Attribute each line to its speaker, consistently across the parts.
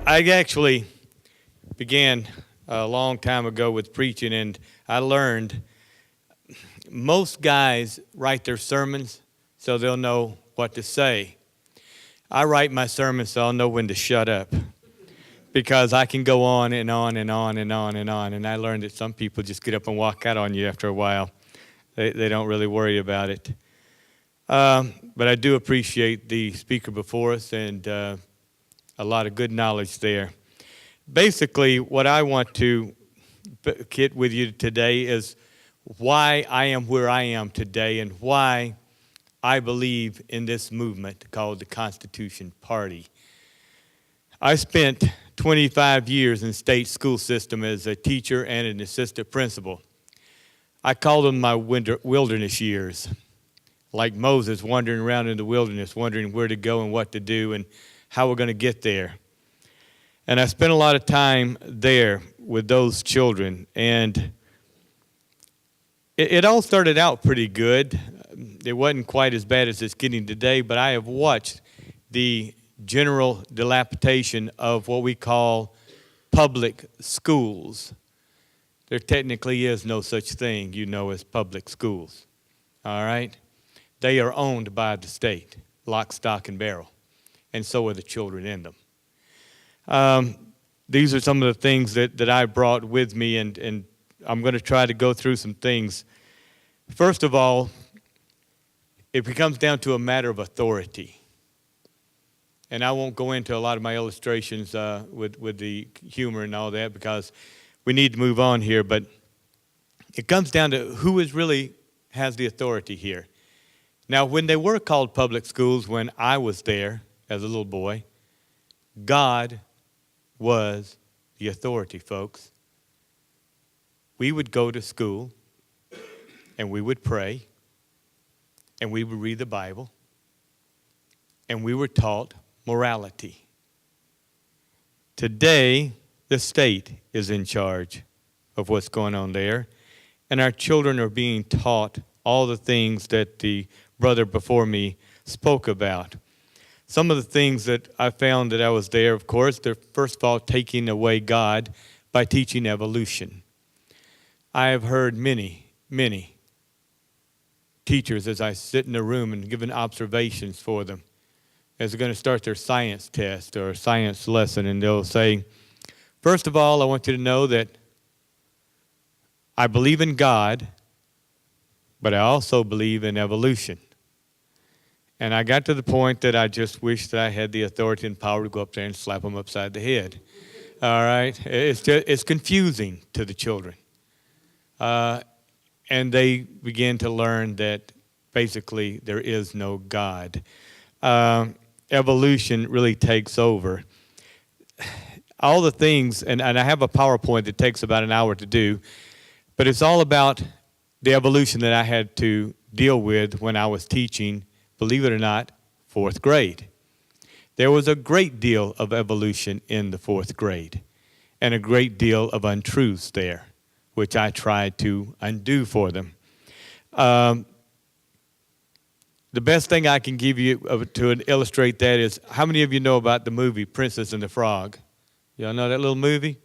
Speaker 1: I actually began a long time ago with preaching, and I learned most guys write their sermons so they'll know what to say. I write my sermons so I'll know when to shut up, because I can go on and on and on and on and on. And I learned that some people just get up and walk out on you after a while. They don't really worry about it. But I do appreciate the speaker before us, and a lot of good knowledge there. Basically, what I want to get with you today is why I am where I am today and why I believe in this movement called the Constitution Party. I spent 25 years in the state school system as a teacher and an assistant principal. I call them my wilderness years, like Moses wandering around in the wilderness, wondering where to go and what to do and how we're going to get there. And I spent a lot of time there with those children, and it all started out pretty good. It wasn't quite as bad as it's getting today, but I have watched the general dilapidation of what we call public schools. There technically is no such thing, as public schools. All right? They are owned by the state, lock, stock, and barrel, and so are the children in them. These are some of the things that I brought with me, and I'm going to try to go through some things. First of all, it becomes down to a matter of authority. And I won't go into a lot of my illustrations with the humor and all that, because we need to move on here. But it comes down to who really has the authority here. Now, when they were called public schools, when I was there as a little boy, God was the authority, folks. We would go to school, and we would pray, and we would read the Bible, and we were taught morality. Today, the state is in charge of what's going on there, and our children are being taught all the things that the brother before me spoke about. Some of the things that I found that I was there, of course, they're first of all taking away God by teaching evolution. I have heard many teachers as I sit in a room and giving observations for them as they're going to start their science test or science lesson, and they'll say, first of all, I want you to know that I believe in God, but I also believe in evolution. And I got to the point that I just wished that I had the authority and power to go up there and slap them upside the head. All right? It's confusing to the children. And they begin to learn that basically there is no God. Evolution really takes over. All the things, and I have a PowerPoint that takes about an hour to do, but it's all about the evolution that I had to deal with when I was teaching, believe it or not, 4th grade. There was a great deal of evolution in the 4th grade and a great deal of untruths there, which I tried to undo for them. The best thing I can give you to illustrate that is, how many of you know about the movie Princess and the Frog? Y'all know that little movie?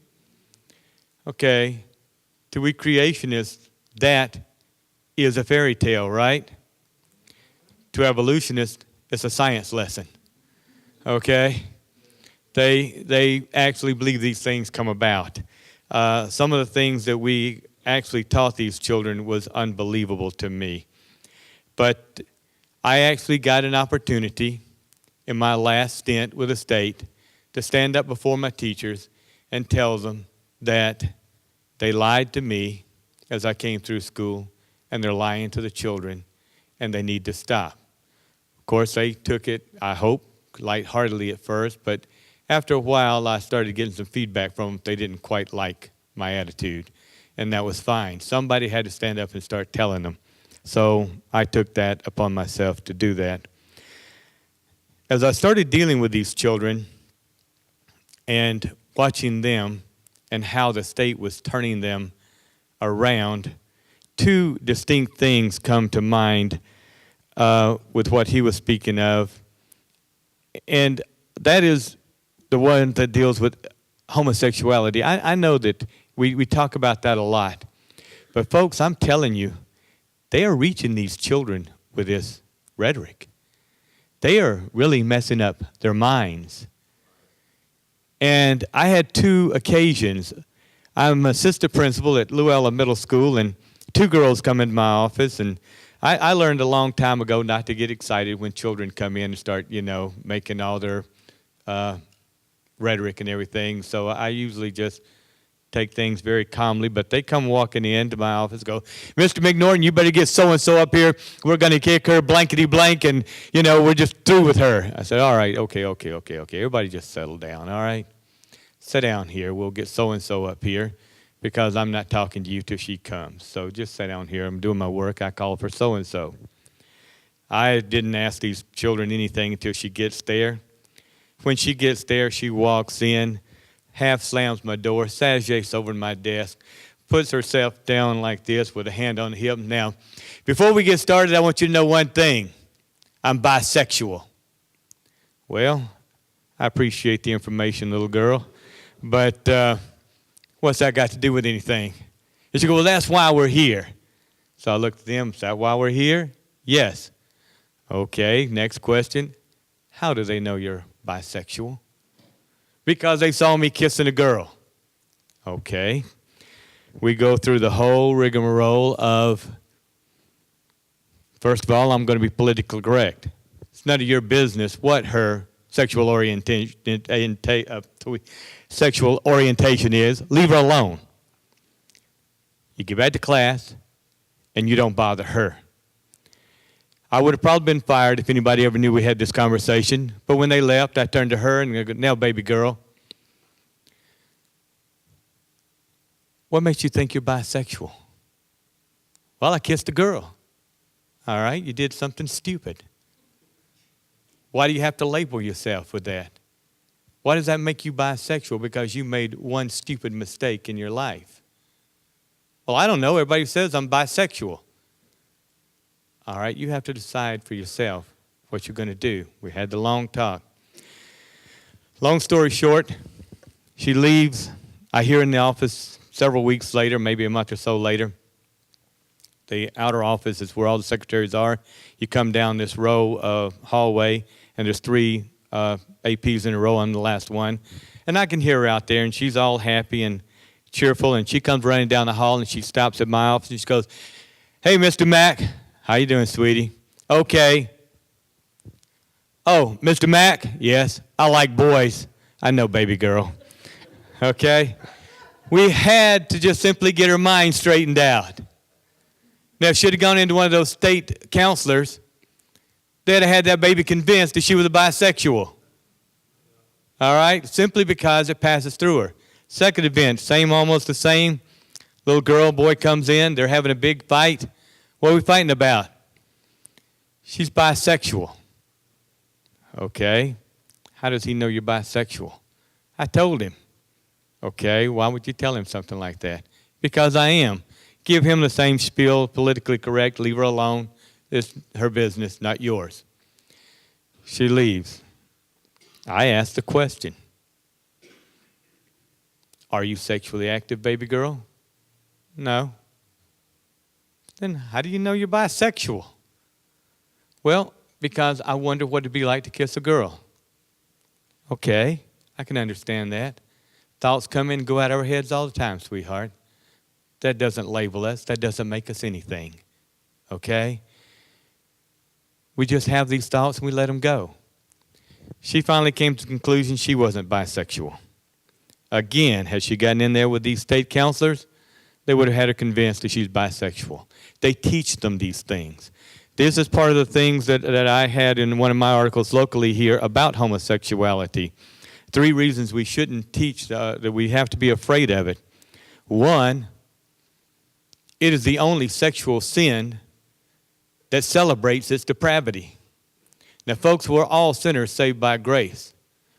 Speaker 1: Okay. To we creationists, that is a fairy tale, right? To evolutionists, it's a science lesson. Okay? They actually believe these things come about. Some of the things that we actually taught these children was unbelievable to me. But I actually got an opportunity in my last stint with the state to stand up before my teachers and tell them that they lied to me as I came through school, and they're lying to the children, and they need to stop. Of course, they took it, I hope, lightheartedly at first, but after a while, I started getting some feedback from them. They didn't quite like my attitude, and that was fine. Somebody had to stand up and start telling them. So I took that upon myself to do that. As I started dealing with these children and watching them and how the state was turning them around, 2 distinct things come to mind with what he was speaking of. And that is the one that deals with homosexuality. I know that we talk about that a lot. But folks, I'm telling you, they are reaching these children with this rhetoric. They are really messing up their minds. And I had 2 occasions. I'm assistant principal at Luella Middle School, and 2 girls come into my office, and I learned a long time ago not to get excited when children come in and start, making all their rhetoric and everything. So I usually just take things very calmly, but they come walking into my office, go, Mr. McNorton, you better get so-and-so up here. We're going to kick her blankety blank, and, we're just through with her. I said, all right, okay. Everybody just settle down, all right? Sit down here. We'll get so-and-so up here because I'm not talking to you till she comes. So just sit down here. I'm doing my work. I call for so-and-so. I didn't ask these children anything until she gets there. When she gets there, she walks in, half slams my door, sashays over my desk, puts herself down like this with a hand on the hip. Now, before we get started, I want you to know one thing. I'm bisexual. Well, I appreciate the information, little girl, but what's that got to do with anything? And she goes, well, that's why we're here. So I looked at them, is that why we're here? Yes. Okay, next question. How do they know you're bisexual? Because they saw me kissing a girl. Okay. We go through the whole rigmarole of, first of all, I'm going to be politically correct. It's none of your business what her sexual orientation is. Leave her alone. You get back to class, and you don't bother her. I would have probably been fired if anybody ever knew we had this conversation. But when they left, I turned to her and I go, now, baby girl, what makes you think you're bisexual? Well, I kissed a girl. All right, you did something stupid. Why do you have to label yourself with that? Why does that make you bisexual? Because you made one stupid mistake in your life. Well, I don't know. Everybody says I'm bisexual. All right, you have to decide for yourself what you're going to do. We had the long talk. Long story short, she leaves. I hear in the office several weeks later, maybe a month or so later. The outer office is where all the secretaries are. You come down this row hallway, and there's 3 APs in a row. I'm the last one. And I can hear her out there, and she's all happy and cheerful, and she comes running down the hall, and she stops at my office, and she goes, hey, Mr. Mack. How you doing, sweetie? Okay. Oh, Mr. Mack? Yes, I like boys. I know, baby girl. Okay? We had to just simply get her mind straightened out. Now, if she had gone into one of those state counselors, they'd have had that baby convinced that she was a bisexual. All right? Simply because it passes through her. Second event, almost the same. Little girl, boy comes in. They're having a big fight. What are we fighting about? She's bisexual. Okay. How does he know you're bisexual? I told him. Okay, why would you tell him something like that? Because I am. Give him the same spiel, politically correct, leave her alone. It's her business, not yours. She leaves. I asked the question. Are you sexually active, baby girl? No. Then how do you know you're bisexual? Well, because I wonder what it'd be like to kiss a girl. Okay, I can understand that. Thoughts come in and go out of our heads all the time, sweetheart. That doesn't label us. That doesn't make us anything. Okay? We just have these thoughts and we let them go. She finally came to the conclusion she wasn't bisexual. Again, had she gotten in there with these state counselors, they would have had her convinced that she's bisexual. They teach them these things. This is part of the things that I had in one of my articles locally here about homosexuality. 3 reasons we shouldn't teach, that we have to be afraid of it. 1, it is the only sexual sin that celebrates its depravity. Now, folks, we're all sinners saved by grace.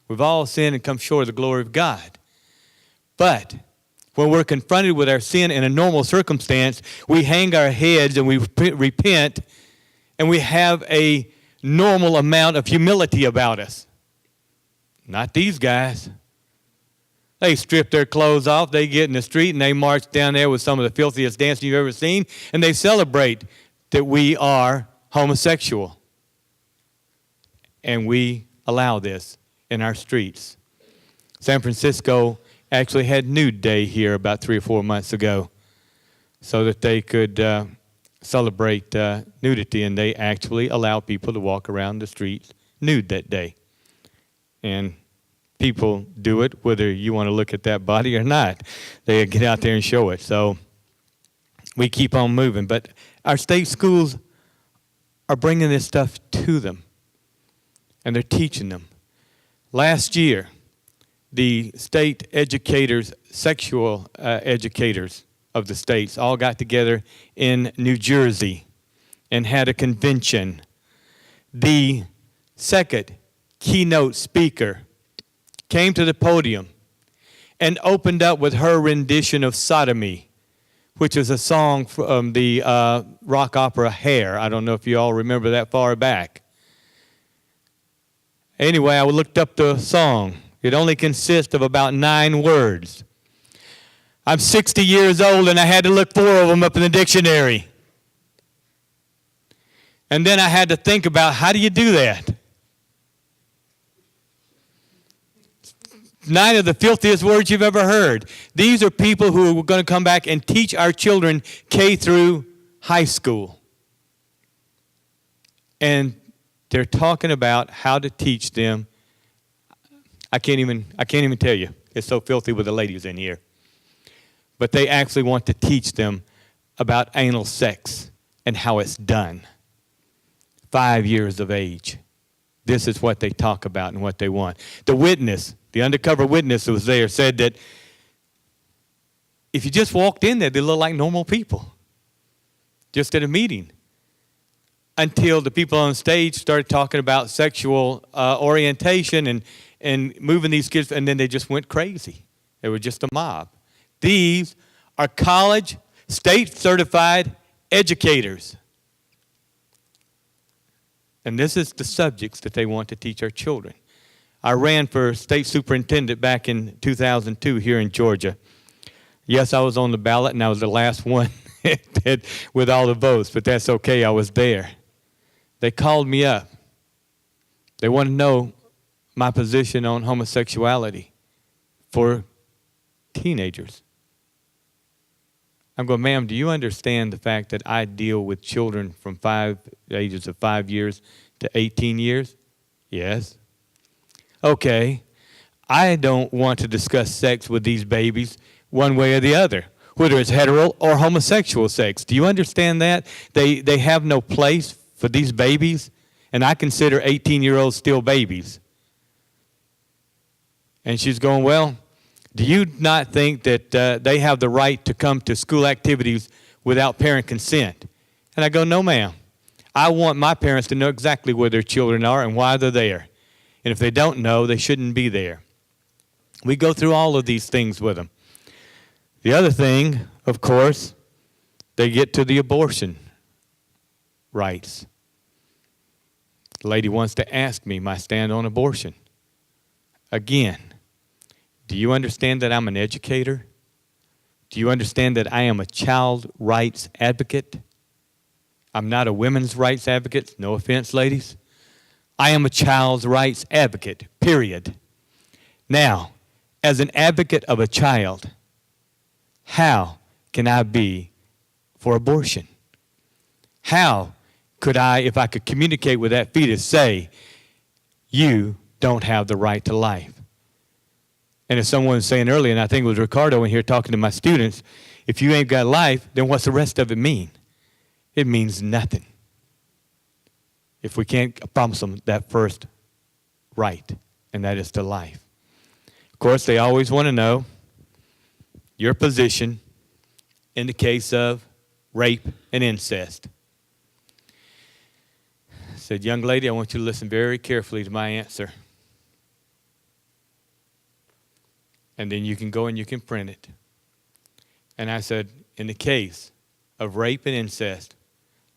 Speaker 1: We've all sinned and come short of the glory of God. But when we're confronted with our sin in a normal circumstance, we hang our heads and we repent, and we have a normal amount of humility about us. Not these guys. They strip their clothes off, they get in the street, and they march down there with some of the filthiest dancing you've ever seen, and they celebrate that we are homosexual. And we allow this in our streets. San Francisco actually had Nude Day here about 3 or 4 months ago so that they could celebrate nudity, and they actually allow people to walk around the streets nude that day. And people do it whether you want to look at that body or not. They get out there and show it. So we keep on moving. But our state schools are bringing this stuff to them, and they're teaching them. Last year, the state educators, sexual educators of the states, all got together in New Jersey and had a convention. The second keynote speaker came to the podium and opened up with her rendition of Sodomy, which is a song from the rock opera Hair. I don't know if you all remember that far back. Anyway, I looked up the song. It only consists of about 9 words. I'm 60 years old and I had to look 4 of them up in the dictionary. And then I had to think about, how do you do that? 9 of the filthiest words you've ever heard. These are people who are going to come back and teach our children K through high school. And they're talking about how to teach them. I can't even tell you. It's so filthy with the ladies in here. But they actually want to teach them about anal sex and how it's done. 5 years of age. This is what they talk about and what they want. The witness, the undercover witness who was there, said that if you just walked in there, they look like normal people. Just at a meeting. Until the people on stage started talking about sexual orientation and moving these kids, and then they just went crazy. They were just a mob. These are college, state-certified educators. And this is the subjects that they want to teach our children. I ran for state superintendent back in 2002 here in Georgia. Yes, I was on the ballot, and I was the last one with all the votes, but that's okay. I was there. They called me up. They want to know my position on homosexuality for teenagers. I'm going, ma'am, do you understand the fact that I deal with children from ages of 5 years to 18 years? Yes. Okay. I don't want to discuss sex with these babies one way or the other, whether it's hetero or homosexual sex. Do you understand that? They have no place for these babies, and I consider 18-year-olds still babies. And she's going, well, do you not think that they have the right to come to school activities without parent consent? And I go, no, ma'am. I want my parents to know exactly where their children are and why they're there. And if they don't know, they shouldn't be there. We go through all of these things with them. The other thing, of course, they get to the abortion rights. The lady wants to ask me my stand on abortion. Again, do you understand that I'm an educator? Do you understand that I am a child rights advocate? I'm not a women's rights advocate. No offense, ladies. I am a child's rights advocate, period. Now, as an advocate of a child, how can I be for abortion? How could I, if I could communicate with that fetus, say, you don't have the right to life? And as someone was saying earlier, and I think it was Ricardo in here talking to my students, if you ain't got life, then what's the rest of it mean? It means nothing if we can't promise them that first right, and that is to life. Of course, they always want to know your position in the case of rape and incest. I said, young lady, I want you to listen very carefully to my answer. And then you can go and you can print it. And I said, in the case of rape and incest,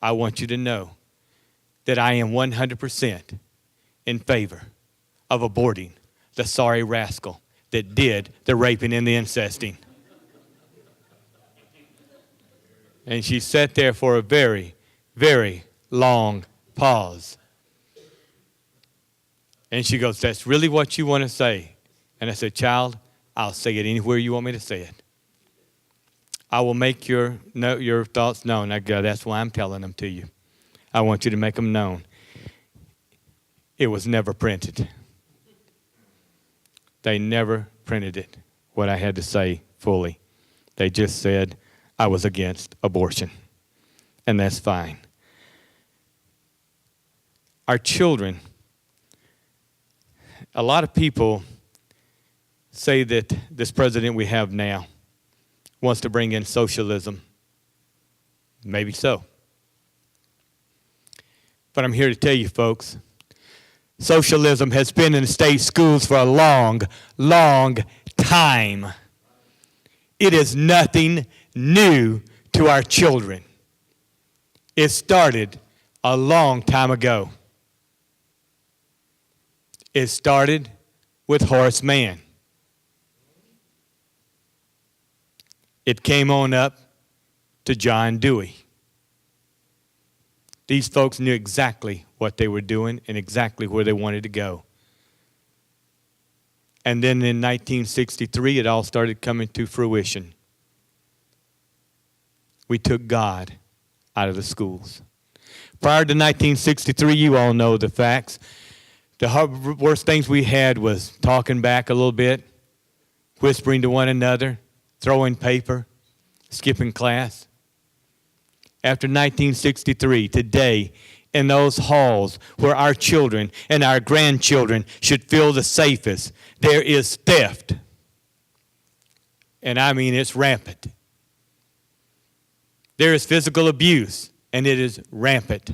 Speaker 1: I want you to know that I am 100% in favor of aborting the sorry rascal that did the raping and the incesting. And she sat there for a very, very long pause. And she goes, that's really what you want to say? And I said, child, I'll say it anywhere you want me to say it. I will make your thoughts known. I go, that's why I'm telling them to you. I want you to make them known. It was never printed. They never printed it, what I had to say fully. They just said I was against abortion. And that's fine. Our children, a lot of people say that this president we have now wants to bring in socialism. Maybe so. But I'm here to tell you, folks, socialism has been in the state schools for a long, long time. It is nothing new to our children. It started a long time ago. It started with Horace Mann. It came on up to John Dewey. These folks knew exactly what they were doing and exactly where they wanted to go. And then in 1963, it all started coming to fruition. We took God out of the schools. Prior to 1963, you all know the facts. The worst things we had was talking back a little bit, whispering to one another, throwing paper, skipping class. After 1963, today, in those halls where our children and our grandchildren should feel the safest, there is theft. And I mean it's rampant. There is physical abuse, and it is rampant.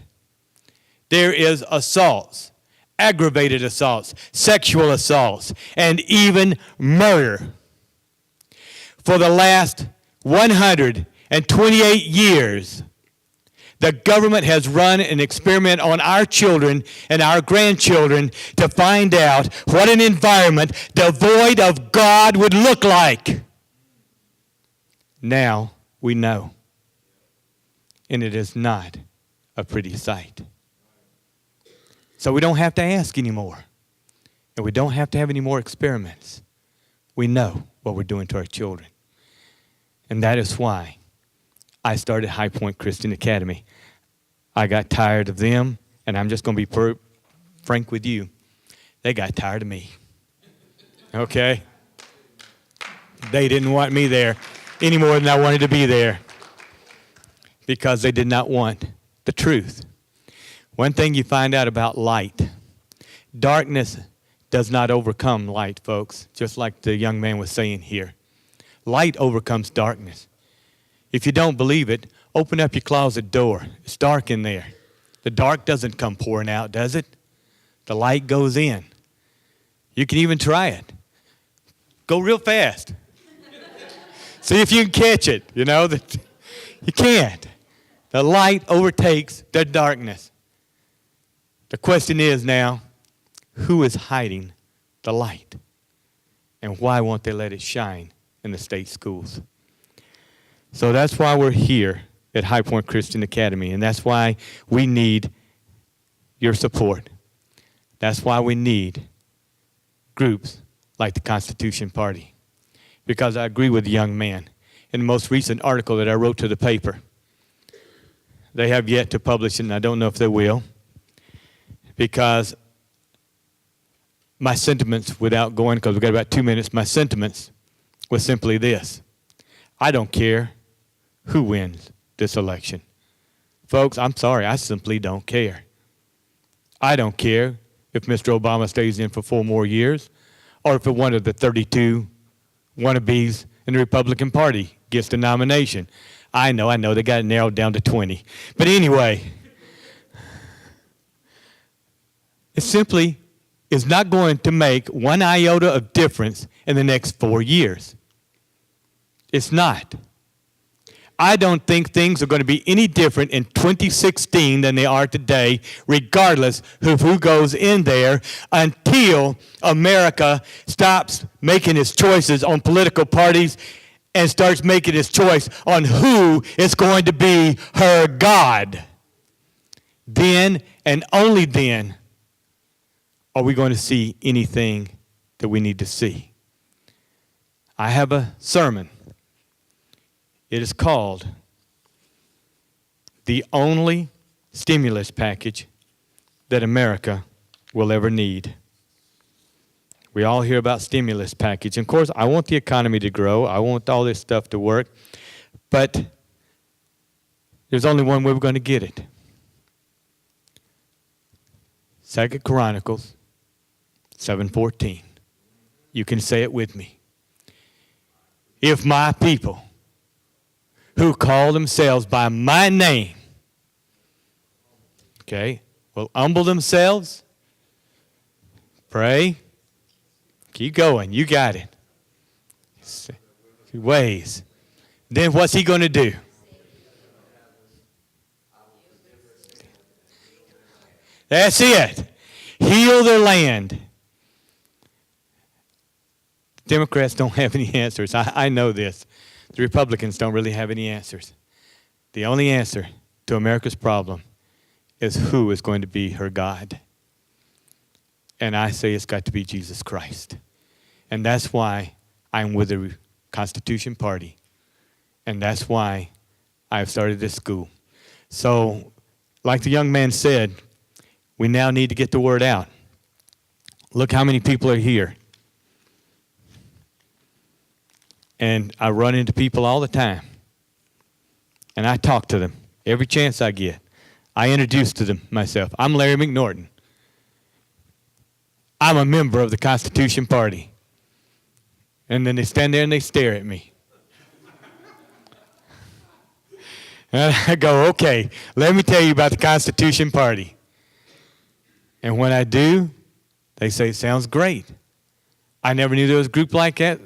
Speaker 1: There is assaults, aggravated assaults, sexual assaults, and even murder. For the last 128 years, the government has run an experiment on our children and our grandchildren to find out what an environment devoid of God would look like. Now we know. And it is not a pretty sight. So we don't have to ask anymore. And we don't have to have any more experiments. We know what we're doing to our children. And that is why I started High Point Christian Academy. I got tired of them, and I'm just going to be frank with you. They got tired of me. Okay? They didn't want me there any more than I wanted to be there because they did not want the truth. One thing you find out about light, darkness does not overcome light, folks, just like the young man was saying here. Light overcomes darkness. If you don't believe it, open up your closet door. It's dark in there. The dark doesn't come pouring out, does it? The light goes in. You can even try it. Go real fast. See if you can catch it. You know, you can't. The light overtakes the darkness. The question is now, who is hiding the light? And why won't they let it shine in the state schools? So that's why we're here at High Point Christian Academy, and that's why we need your support. That's why we need groups like the Constitution Party. Because I agree with the young man. In the most recent article that I wrote to the paper, they have yet to publish it, and I don't know if they will, because my sentiments, without going, because we've got about 2 minutes, my sentiments was simply this. I don't care who wins this election. Folks, I'm sorry, I simply don't care. I don't care if Mr. Obama stays in for 4 more years or if one of the 32 wannabes in the Republican Party gets the nomination. I know, they got it narrowed down to 20. But anyway, it simply is not going to make one iota of difference in the next 4 years. It's not. I don't think things are going to be any different in 2016 than they are today, regardless of who goes in there, until America stops making its choices on political parties and starts making its choice on who is going to be her God. Then and only then are we going to see anything that we need to see. I have a sermon. It is called The Only Stimulus Package That America Will Ever Need. We all hear about stimulus package. And of course, I want the economy to grow. I want all this stuff to work. But there's only one way we're going to get it. 2 Chronicles 7:14. You can say it with me. If my people who call themselves by my name, okay, will humble themselves, pray, keep going, you got it. Ways. Then what's he going to do? That's it. Heal their land. Democrats don't have any answers. I know this. The Republicans don't really have any answers. The only answer to America's problem is who is going to be her God. And I say it's got to be Jesus Christ. And that's why I'm with the Constitution Party. And that's why I've started this school. So, like the young man said, we now need to get the word out. Look how many people are here. And I run into people all the time. And I talk to them every chance I get. I introduce to them myself. I'm Larry McNorton. I'm a member of the Constitution Party. And then they stand there and they stare at me. And I go, okay, let me tell you about the Constitution Party. And when I do, they say, sounds great. I never knew there was a group like that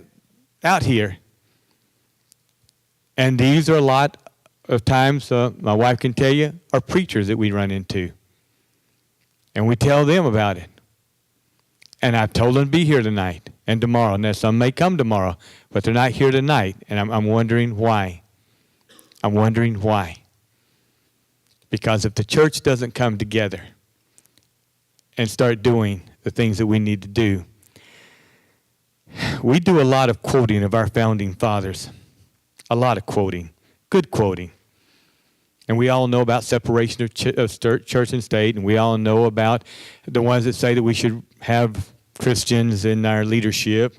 Speaker 1: out here. And these are a lot of times, my wife can tell you, are preachers that we run into. And we tell them about it. And I've told them to be here tonight and tomorrow. Now, some may come tomorrow, but they're not here tonight. And I'm wondering why. I'm wondering why. Because if the church doesn't come together and start doing the things that we need to do, we do a lot of quoting of our founding fathers. A lot of quoting. Good quoting. And we all know about separation of church and state, and we all know about the ones that say that we should have Christians in our leadership.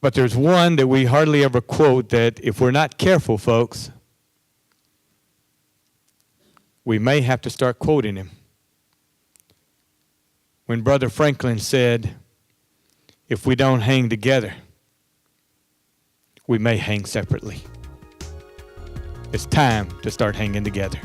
Speaker 1: But there's one that we hardly ever quote that if we're not careful, folks, we may have to start quoting him. When Brother Franklin said, if we don't hang together, we may hang separately. It's time to start hanging together.